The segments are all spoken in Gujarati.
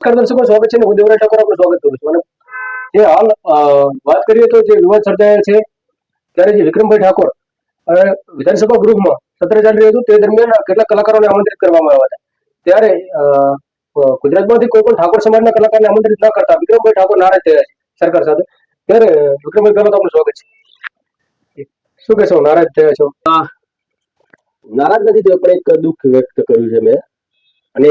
દર્શકો સ્વાગત છે. હું દેવરાજ ઠાકોર આપનું સ્વાગત કરું છું. અને જે હાલ વાત કરીએ તો જે વિવાદ સર્જાયા છે ત્યારે જે વિક્રમભાઈ ઠાકોર અને વિધાનસભા ગૃહમાં સત્ર ચાલી રહ્યું હતું તે દરમિયાન કેટલાક કલાકારોને આમંત્રિત કરવામાં આવ્યા હતા. ત્યારે ગુજરાતમાંથી કોઈ પણ ઠાકોર સમાજના કલાકારને આમંત્રિત ન કરતા વિક્રમભાઈ ઠાકોર નારાજ થયા છે સરકાર સાથે. ત્યારે વિક્રમભાઈ પહેલા તો આપનું સ્વાગત છે. શું કહેશો, નારાજ થયા છો? નારાજ નથી થયો, પણ એક દુઃખ વ્યક્ત કર્યું છે મેં. અને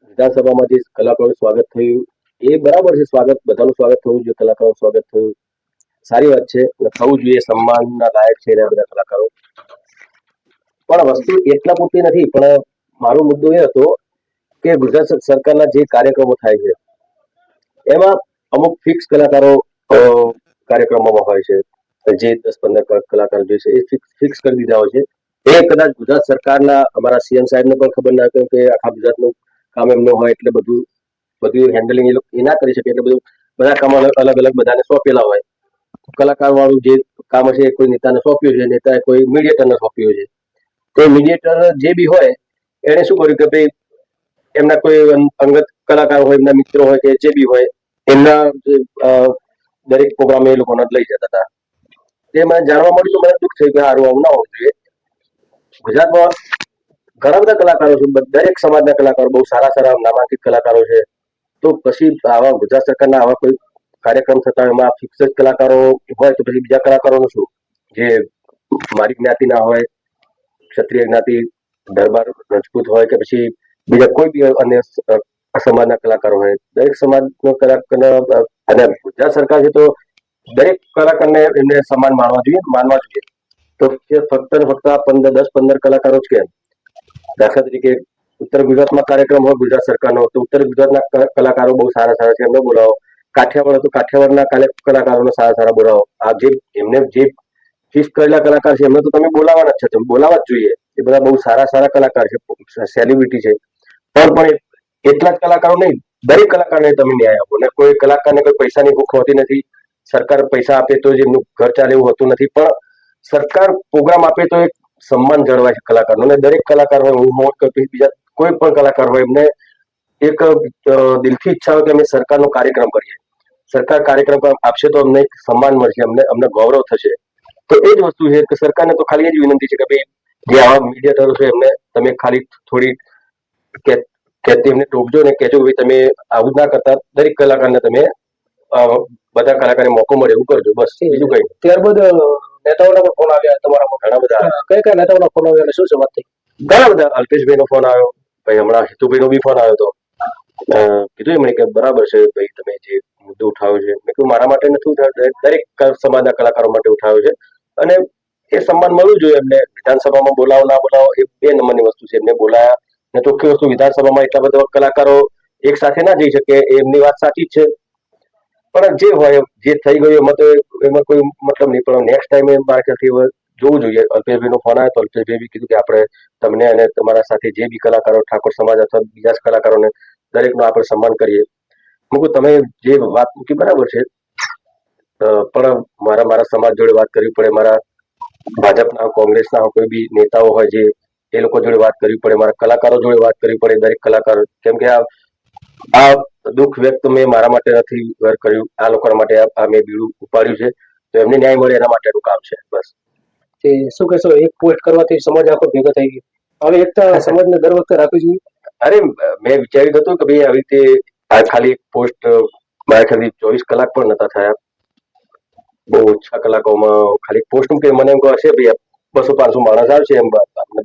વિધાનસભામાં જે કલાકારોનું સ્વાગત થયું એ બરાબર છે. સ્વાગત બધાનું સ્વાગત થવું જોઈએ, કલાકારોનું સ્વાગત થયું સારી વાત છે અને થવું જોઈએ, સન્માનના લાયક છે એના બધા કલાકારો. પણ વસ્તુ એટલા પૂરતી નથી. પણ મારો મુદ્દો એ હતો કે ગુજરાત સરકારના જે કાર્યક્રમો થાય છે એમાં અમુક ફિક્સ કલાકારો કાર્યક્રમોમાં હોય છે. જે 10-15 કલાકાર જે છે એ ફિક્સ કરી દીધા હોય છે. એ કદાચ ગુજરાત સરકારના અમારા સીએમ સાહેબને પણ ખબર ના હોય કે આખા ગુજરાતનું કામ એમનું હોય એટલે બધું હેન્ડલિંગ એ ના કરી શકે. એટલે બધા કામ અલગ અલગ બધાને સોંપેલા હોય. કલાકાર વાળું જે કામ હશે એ કોઈ નેતાને સોંપ્યું છે, નેતાએ કોઈ મીડિયેટરને સોંપ્યું છે. તો મીડિયેટર જે બી હોય એને શું કર્યું કે ભાઈ એમના કોઈ અંગત કલાકાર હોય, એમના મિત્રો હોય કે જે બી હોય એમના દરેક પ્રોગ્રામ એ લોકોને લઈ જતા હતા. તે મને જાણવા મળ્યું તો મને દુઃખ થયું કે સારું આવું ના હોવું જોઈએ. ગુજરાતમાં ઘણા બધા કલાકારો છે, દરેક સમાજના કલાકારો બહુ સારા સારા નામાંકિત કલાકારો છે. તો પછી આવા ગુજરાત સરકારના આવા કોઈ કાર્યક્રમ થતા હોય એમાં ફિક્સ જ કલાકારો હોય તો પછી બીજા કલાકારોનું શું? જે મારી જ્ઞાતિના હોય, ક્ષત્રિય જ્ઞાતિ, દરબાર રજપૂત હોય કે પછી બીજા કોઈ બી અન્ય સમાજના કલાકારો હોય, દરેક સમાજનો કલાકાર અને ગુજરાત સરકાર છે તો દરેક કલાકારને એમને સન્માન માનવા જોઈએ. તો ફક્ત ને ફક્ત 10-15 કલાકારો જ કેમ? દાખલા તરીકે ઉત્તર ગુજરાતમાં કાર્યક્રમ હોય ગુજરાત સરકારનો તો ઉત્તર ગુજરાતના કલાકારો બહુ સારા સારા છે, એમને બોલાવો. કાઠિયાવાડ તો કાઠિયાવાડના કલાકારોને સારા સારા બોલાવો. આ જે એમને જે ફિક્સ કરેલા કલાકાર છે એમને તો તમે બોલાવાના જ છે, તમે બોલાવા જ જોઈએ. એ બધા બહુ સારા સારા કલાકાર છે, સેલિબ્રિટી છે. પણ એટલા જ કલાકારો નહીં, દરેક કલાકારને તમે ન્યાય આપો. ને કોઈ કલાકારને કોઈ પૈસાની ભૂખ હોતી નથી. સરકાર પૈસા આપે તો જ એમનું ઘર ચાલે એવું હોતું નથી. પણ સરકાર પ્રોગ્રામ આપે તો એક સન્માન જળવાય છે કલાકારનું. અને દરેક કલાકાર હોય, હું કે બીજા કોઈ પણ કલાકાર હોય, એમને એક દિલથી ઈચ્છા હોય કે અમે સરકારનો કાર્યક્રમ કરીએ. સરકાર કાર્યક્રમ આપશે તો અમને સન્માન મળશે, અમને ગૌરવ થશે. તો એ જ વસ્તુ છે કે સરકારને તો ખાલી એ જ વિનંતી છે કે ભાઈ જે આવા મીડિયેટરો છે એમને તમે ખાલી થોડી એમને ટોકજો ને કહેજો કે ભાઈ તમે આવું ના કરતા. દરેક કલાકારને તમે બધા કલાકારને મોકો મળે એવું કરજો, બસ. બીજું કઈ. ત્યારબાદ નેતાઓના પણ ફોન આવ્યા તમારા? ઘણા બધા. કયા નેતાઓના ફોન આવ્યા અને શું છે વાત થઈ? ઘણા બધા. અલ્પેશભાઈનો ફોન આવ્યો, ભાઈ હમણાં હિતુભાઈનો બી ફોન આવ્યો હતો. કીધું એમણે કે બરાબર છે ભાઈ તમે જે મુદ્દો ઉઠાવ્યો છે, મેં કીધું મારા માટે નથી ઉઠાવ્યો, દરેક સમાજના કલાકારો માટે ઉઠાવ્યો છે. અને એ સન્માન મળવું જોઈએ એમને. વિધાનસભામાં બોલાવો ના બોલાવો એ 2 નંબરની વસ્તુ છે. એમને બોલાયા ને ચોખ્ખી વસ્તુ, વિધાનસભામાં એટલા બધા કલાકારો એક સાથે ના જઈ શકે એમની વાત સાચી જ છે. પણ જે હોય જે થઈ ગયું એમાં કોઈ મતલબ નહીં. પણ નેક્સ્ટ ટાઈમે મારા ખ્યાલથી જોવું જોઈએ. અલ્પેશભાઈનો ફોન આવ્યો તો અલ્પેશભાઈ બી કીધું કે આપણે તમને અને તમારા સાથે જે બી કલાકારો ઠાકોર સમાજ અથવા બીજા કલાકારોને દરેકનું આપણે સન્માન કરીએ. મૂકું તમે જે વાત મૂકી બરાબર છે, પણ મારા સમાજ જોડે વાત કરવી પડે, મારા ભાજપના કોંગ્રેસના કોઈ બી નેતાઓ હોય જે એ લોકો જોડે વાત કરવી પડે, મારા કલાકારો જોડે વાત કરવી પડે, દરેક કલાકાર. કેમ કે આ દુઃખ વ્યક્ત મેં મારા માટે નથી કર્યું, આ લોકો માટે આ મેં બીડું ઉપાડ્યું છે. તો એમને ન્યાય મળે એના માટેનું કામ છે, બસ. શું કહેશો, એક પોસ્ટ કરવાથી સમાજ આખો ભેગો થઈ ગયો? હવે એકતા સમાજને દર વખતે રાખવી જોઈએ. અરે મેં વિચાર્યું હતું કે ભાઈ આવી રીતે આ ખાલી પોસ્ટ મારા ખ્યાલથી 24 કલાક પણ નતા થયા. બહુ ઓછા કલાકોમાં ખાલી પોસ્ટ મૂકે. મને એમ હશે ભાઈ 200-500 માણસ આવશે, એમ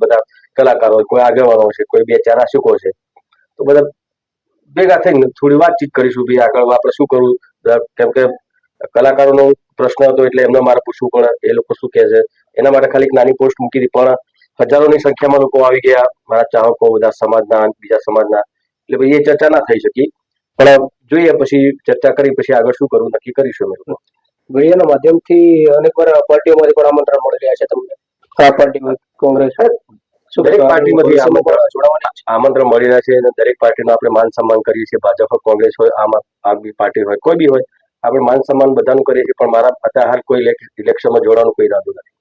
બધા કલાકારો, કોઈ આગેવાનો હશે, કોઈ 2-4 આશિકો હશે, તો બધા ભેગા થઈને થોડી વાતચીત કરીશું ભાઈ આગળ આપણે શું કરવું. કેમ કે કલાકારોનો પ્રશ્ન હતો એટલે એમને મારે પૂછવું પડે એ લોકો શું કહે છે. એના માટે ખાલી એક નાની પોસ્ટ મૂકી હતી, પણ હજારોની સંખ્યામાં લોકો આવી ગયા, મારા ચાહકો, બધા સમાજના, બીજા સમાજના. એટલે ભાઈ એ ચર્ચા ના થઈ શકી. પણ જોઈએ પછી ચર્ચા કરી પછી આગળ શું કરવું નક્કી કરીશું. અમે લોકો મીડિયાના માધ્યમથી અનેકવાર પાર્ટીઓમાંથી પણ આમંત્રણ મળી રહ્યા છે તમને? આ પાર્ટી, કોંગ્રેસ, દરેક પાર્ટીમાંથી આમંત્રણ મળી રહ્યા છે અને દરેક પાર્ટીનો આપણે માન સન્માન કરીએ છીએ. ભાજપ હોય, કોંગ્રેસ હોય, આમ આદમી પાર્ટી હોય, કોઈ બી હોય, આપણે માન સન્માન બધાનું કરીએ છીએ. પણ મારા અત્યારે હાલ કોઈ ઇલેક્શનમાં જોડાવાનું કોઈ ઈરાદો નથી.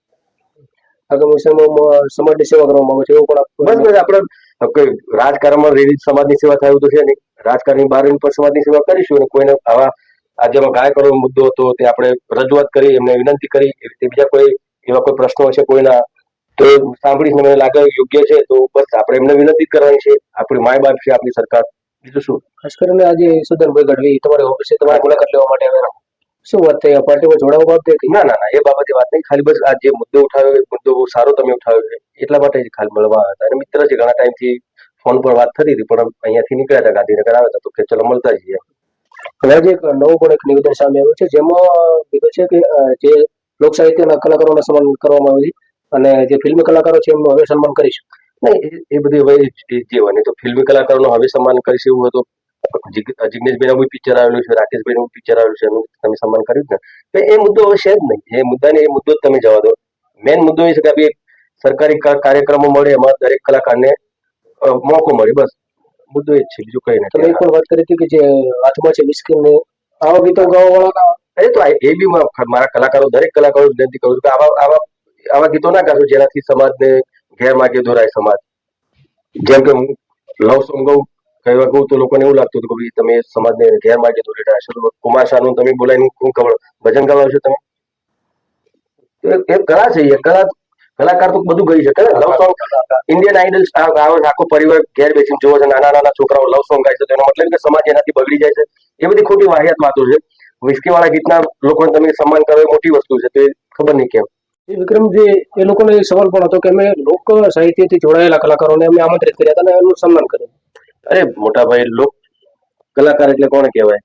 આગામી સમયમાં સમાજની સેવા કરવામાં આવે છે એવું પણ બસ આપણે તો કોઈ રાજકારણમાં રેલી સમાજની સેવા થાય એવું તો છે નહીં. રાજકારણની બહાર પણ સમાજની સેવા કરીશું અને કોઈને આવા આજે ગાયકનો મુદ્દો હતો તે આપણે રજૂઆત કરી, એમને વિનંતી કરી. એવી રીતે બીજા કોઈ એવા કોઈ પ્રશ્નો હશે કોઈના તો સાંભળીને મને લાગે યોગ્ય છે તો બસ આપણે એમને વિનંતી કરવાની છે. આપણી માય બાપ છે આપણી સરકાર, બીજું શું. ખાસ કરીને આજે યશોધનભાઈ ગઢવી તમારી ઓફિસે તમારી મુલાકાત લેવા માટે આવ્યા, શું વાત થઈ? પાર્ટીમાં જોડાવા બાબતે? ના ના ના, એ બાબતે વાત નહીં. ખાલી બસ આ જે મુદ્દો ઉઠાવ્યો એ મુદ્દો બહુ સારો તમે ઉઠાવ્યો છે એટલા માટે જ ખાલી મળવા આવ્યા હતા. અને મિત્ર છે, ઘણા ટાઈમથી ફોન પર વાત થતી હતી, પણ અહીંયાથી નીકળ્યા હતા, ગાંધીનગર આવ્યા હતા, તો કે ચલો મળતા જઈએ. હવે આજે એક નવું પણ એક નિવેદન સામે આવ્યું છે, જેમાં કીધું છે કે જે લોક સાહિત્યના કલાકારોને સન્માન કરવામાં આવ્યું છે અને જે ફિલ્મી કલાકારો છે એમનું હવે સન્માન કરીશું. નહીં, એ બધી હવે જે હોય ને, તો ફિલ્મી કલાકારોનું હવે સન્માન કરીશ એવું હોય તો જિગ્નેશભાઈ નું પિક્ચર આવેલું છે, રાકેશભાઈ નું પિક્ચર આવેલું છે, એનું તમે સન્માન કર્યું ને, તો એ મુદ્દો હવે છે જ નહીં. એ મુદ્દાને એ મુદ્દો જ તમે જવા દો. મેન મુદ્દો એ છે કે આ સરકારી કાર્યક્રમો મળે એમાં દરેક કલાકારને મોકો મળે, બસ મુદ્દો એ જ છે, બીજું કઈ તમે નથી. એક પણ વાત કરી હતી કે જે હાથમાં છે વિસ્કી ને આવા ગીતો ગાવા વાળા, એ તો એ બી મારા કલાકારો, દરેક કલાકારો વિનંતી કરું છું કે આવા ગીતો ના ગાશો જેનાથી સમાજને ગેરમાર્ગે દોરાય સમાજ. જેમ કે હું લવ સોંગ કહેવા કહું તો લોકોને એવું લાગતું હતું કે ભાઈ તમે સમાજને ગેરમાર્ગે દોરી રહ્યા છો. કુમાર શાહનું તમે બોલાવીને શું ખબર ભજન ગાવા છો તમે? એ કળા છે, એ કલાકાર તો બધું ગઈ શકે ને. લવ સોંગ ઇન્ડિયન આઇડલ આખો પરિવાર ઘેર બેસીને જોવો છે, નાના નાના છોકરાઓ લવ સોંગ ગાય છે, તો એનો મતલબ કે સમાજ એનાથી બગડી જાય છે. એ બધી ખોટી વાહિયાત વાતો છે. વિસ્કી વાળા ગીતના લોકોને તમે સન્માન કરો એ મોટી વસ્તુ છે, તો એ ખબર નહીં કેમ. વિક્રમજી, એ લોકોનો એક સવાલ પણ હતો કે અમે લોક સાહિત્યથી જોડાયેલા કલાકારોને અમે આમંત્રિત કર્યા હતા અને એમનું સન્માન કર્યું. અરે મોટા ભાઈ, લોક કલાકાર એટલે કોને કહેવાય?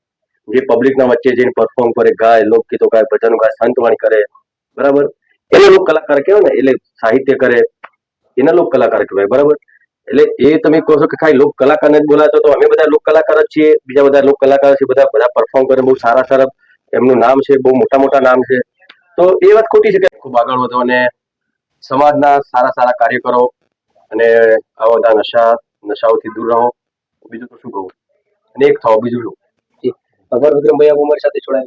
જે પબ્લિકના વચ્ચે જઈને પરફોર્મ કરે, ગાય, લોકગીતો ગાય, ભજન ગાય, સંતવાણી કરે, બરાબર, એને લોક કલાકાર કહેવાય ને. એટલે સાહિત્ય કરે એના લોક કલાકાર કહેવાય, બરાબર. એટલે એ તમે કહો છો કે ખાલી લોક કલાકારને જ બોલાતો, તો અમે બધા લોક કલાકાર જ છીએ. બીજા બધા લોક કલાકાર છે, બધા પરફોર્મ કરે, બહુ સારા સારા એમનું નામ છે, બહુ મોટા મોટા નામ છે. તો એ વાત ખોટી છે કે ખૂબ આગળ વધો અને સમાજના સારા સારા કાર્ય કરો અને આવા બધા નશાઓથી દૂર રહો. બીજું તો શું કહું, અને એક થાવ, બીજું શું. આભાર વિક્રમભાઈ, આપ અમારી સાથે જોડાયા.